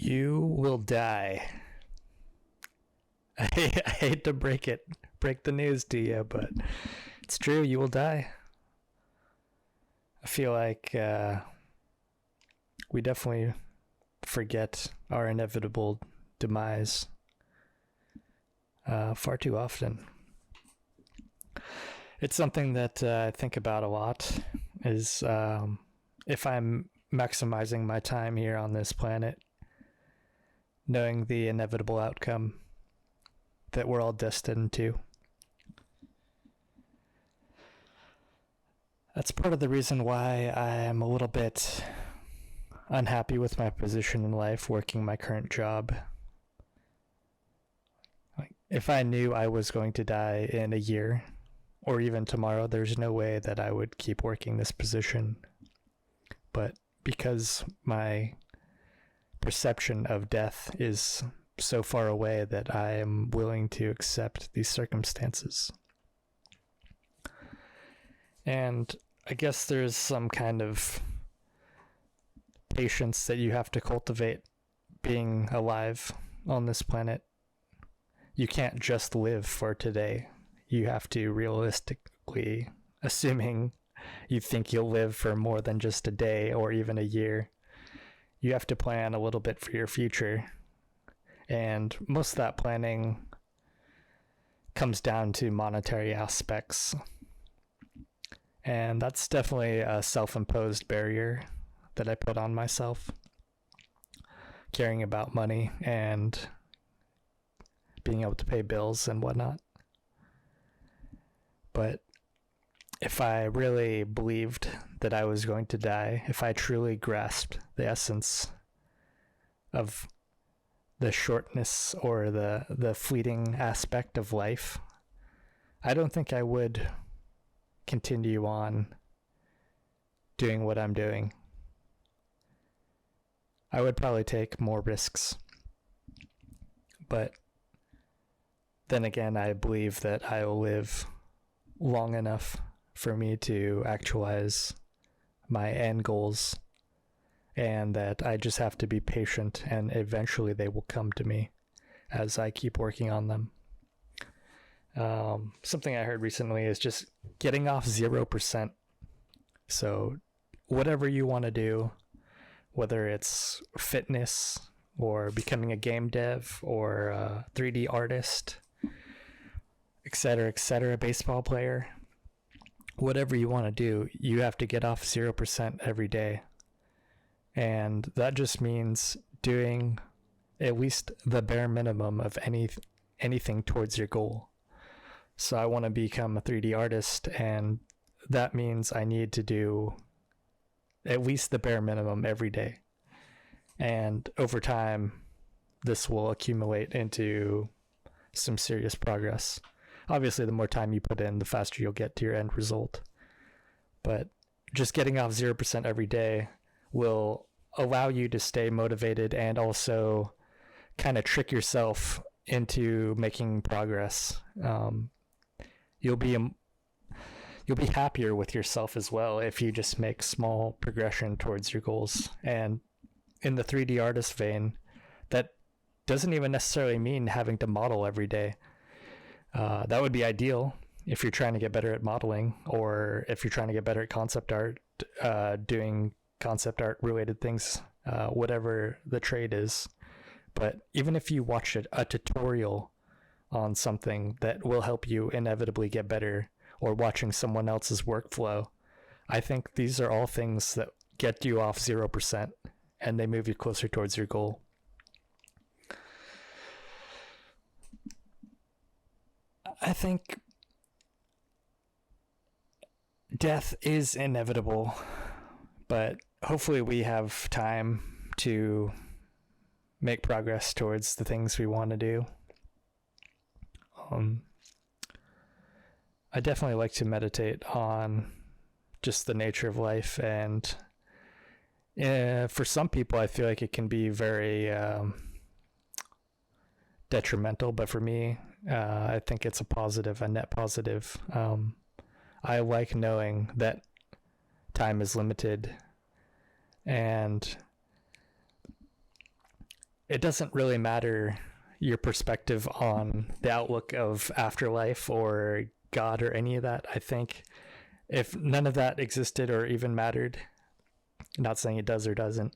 You will die. I hate to break the news to you, but it's true. You will die. I feel like we definitely forget our inevitable demise far too often. It's something that I think about a lot, is if I'm maximizing my time here on this planet, knowing the inevitable outcome that we're all destined to. That's part of the reason why I'm a little bit unhappy with my position in life, working my current job. Like, if I knew I was going to die in a year or even tomorrow, there's no way that I would keep working this position. But because my perception of death is so far away, that I am willing to accept these circumstances. And I guess there's some kind of patience that you have to cultivate being alive on this planet. You can't just live for today. You have to realistically, assuming you think you'll live for more than just a day or even a year, you have to plan a little bit for your future. And most of that planning comes down to monetary aspects. And that's definitely a self-imposed barrier that I put on myself, caring about money and being able to pay bills and whatnot. But if I really believed that I was going to die, if I truly grasped the essence of the shortness or the fleeting aspect of life, I don't think I would continue on doing what I'm doing. I would probably take more risks. But then again, I believe that I will live long enough for me to actualize my end goals, and that I just have to be patient, and eventually they will come to me as I keep working on them. Something I heard recently is just getting off 0%. So whatever you want to do, whether it's fitness or becoming a game dev or a 3D artist, etc., baseball player, whatever you want to do, you have to get off 0% every day. And that just means doing at least the bare minimum of anything towards your goal. So I want to become a 3D artist, and that means I need to do at least the bare minimum every day. And over time, this will accumulate into some serious progress. Obviously, the more time you put in, the faster you'll get to your end result. But just getting off 0% every day will allow you to stay motivated and also kind of trick yourself into making progress. You'll be happier with yourself as well if you just make small progression towards your goals. And in the 3D artist vein, that doesn't even necessarily mean having to model every day. That would be ideal if you're trying to get better at modeling, or if you're trying to get better at concept art, doing concept art related things, whatever the trade is. But even if you watch a tutorial on something that will help you inevitably get better, or watching someone else's workflow, I think these are all things that get you off 0% and they move you closer towards your goal. I think death is inevitable, but hopefully we have time to make progress towards the things we want to do. I definitely like to meditate on just the nature of life, and for some people I feel like it can be very detrimental, but for me, I think it's a net positive. I like knowing that time is limited, and it doesn't really matter your perspective on the outlook of afterlife or God or any of that. I think if none of that existed or even mattered, not saying it does or doesn't,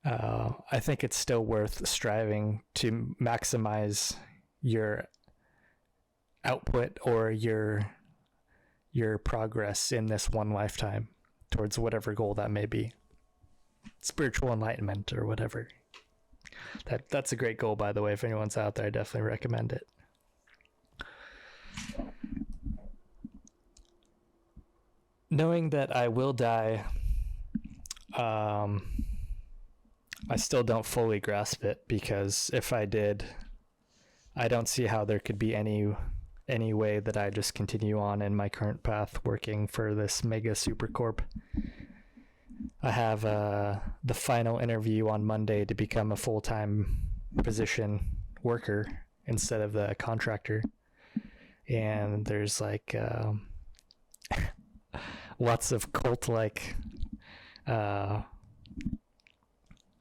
I think it's still worth striving to maximize your output or your progress in this one lifetime towards whatever goal that may be. Spiritual enlightenment or whatever. That's a great goal, by the way. If anyone's out there, I definitely recommend it. Knowing that I will die, I still don't fully grasp it, because if I did, I don't see how there could be any way that I just continue on in my current path working for this mega super corp. I have the final interview on Monday to become a full-time position worker instead of the contractor. And there's like lots of cult-like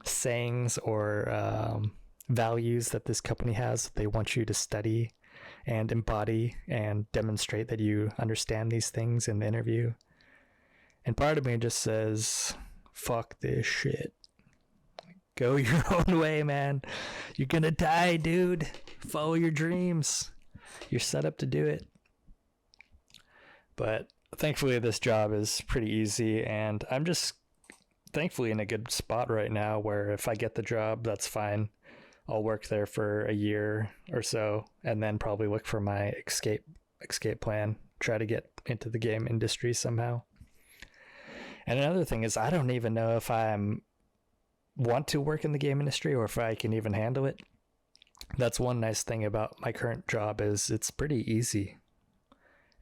sayings or values that this company has that they want you to study and embody and demonstrate that you understand these things in the interview. And part of me just says, fuck this shit. Go your own way, man. You're gonna die, dude. Follow your dreams. You're set up to do it. But thankfully, this job is pretty easy, and I'm just thankfully in a good spot right now where if I get the job, that's fine. I'll work there for a year or so, and then probably look for my escape plan. Try to get into the game industry somehow. And another thing is, I don't even know if I want to work in the game industry or if I can even handle it. That's one nice thing about my current job is it's pretty easy.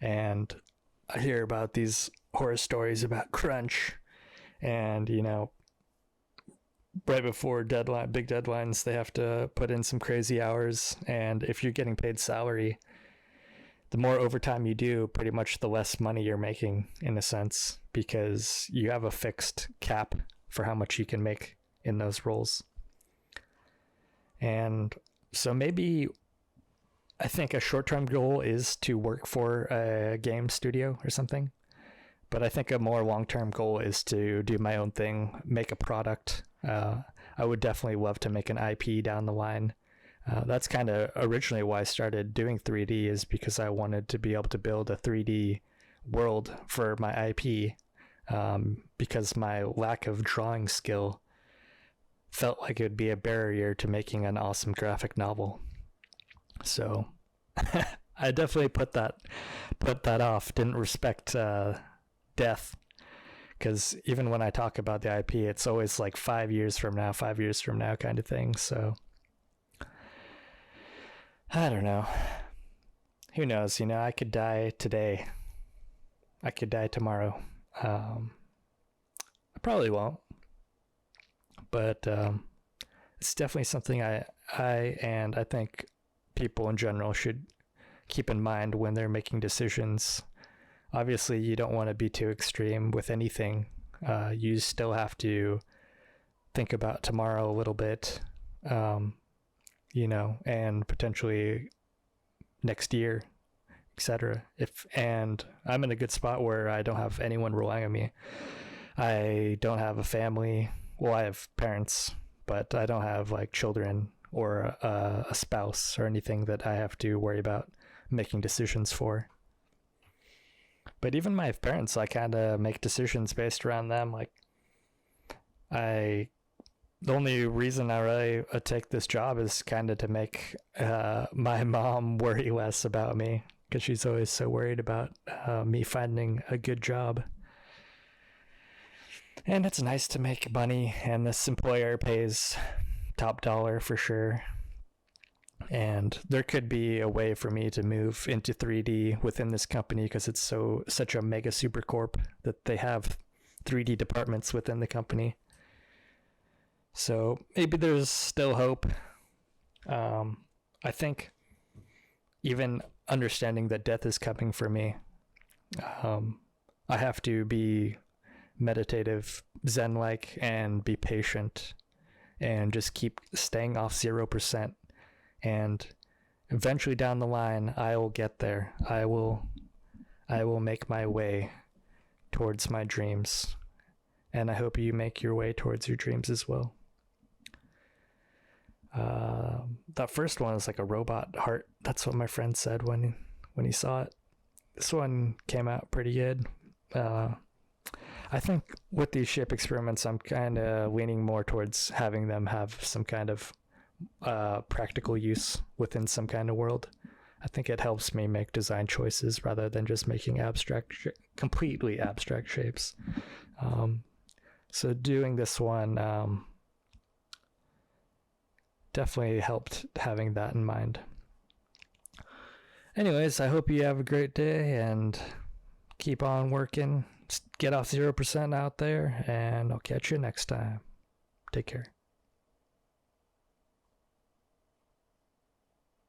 And I hear about these horror stories about crunch and, you know, right before big deadlines, they have to put in some crazy hours. And if you're getting paid salary, the more overtime you do, pretty much the less money you're making in a sense, because you have a fixed cap for how much you can make in those roles. And so maybe I think a short-term goal is to work for a game studio or something. But I think a more long-term goal is to do my own thing, make a product. I would definitely love to make an IP down the line. That's kind of originally why I started doing 3D, is because I wanted to be able to build a 3D world for my IP, because my lack of drawing skill felt like it would be a barrier to making an awesome graphic novel. So I definitely put that off, didn't respect death, because even when I talk about the IP, it's always like 5 years from now kind of thing. So I don't know. Who knows? You know, I could die today. I could die tomorrow. I probably won't. But it's definitely something I and I think people in general should keep in mind when they're making decisions. Obviously, you don't want to be too extreme with anything. You still have to think about tomorrow a little bit. You know, and potentially next year, etc. And I'm in a good spot where I don't have anyone relying on me. I don't have a family. Well, I have parents, but I don't have like children or a spouse or anything that I have to worry about making decisions for. But even my parents, I kind of make decisions based around them. Like, the only reason I really take this job is kind of to make my mom worry less about me, because she's always so worried about me finding a good job. And it's nice to make money, and this employer pays top dollar for sure. And there could be a way for me to move into 3D within this company, because it's such a mega super corp that they have 3D departments within the company. So maybe there's still hope. I think even understanding that death is coming for me, I have to be meditative, Zen-like, and be patient and just keep staying off 0%. And eventually down the line, I will get there. I will make my way towards my dreams. And I hope you make your way towards your dreams as well. That first one is like a robot heart. That's what my friend said when he saw it. This one came out pretty good. I think with these shape experiments, I'm kind of leaning more towards having them have some kind of practical use within some kind of world. I think it helps me make design choices rather than just making completely abstract shapes. So doing this one definitely helped having that in mind. Anyways, I hope you have a great day and keep on working. Just get off 0% out there, and I'll catch you next time. Take care.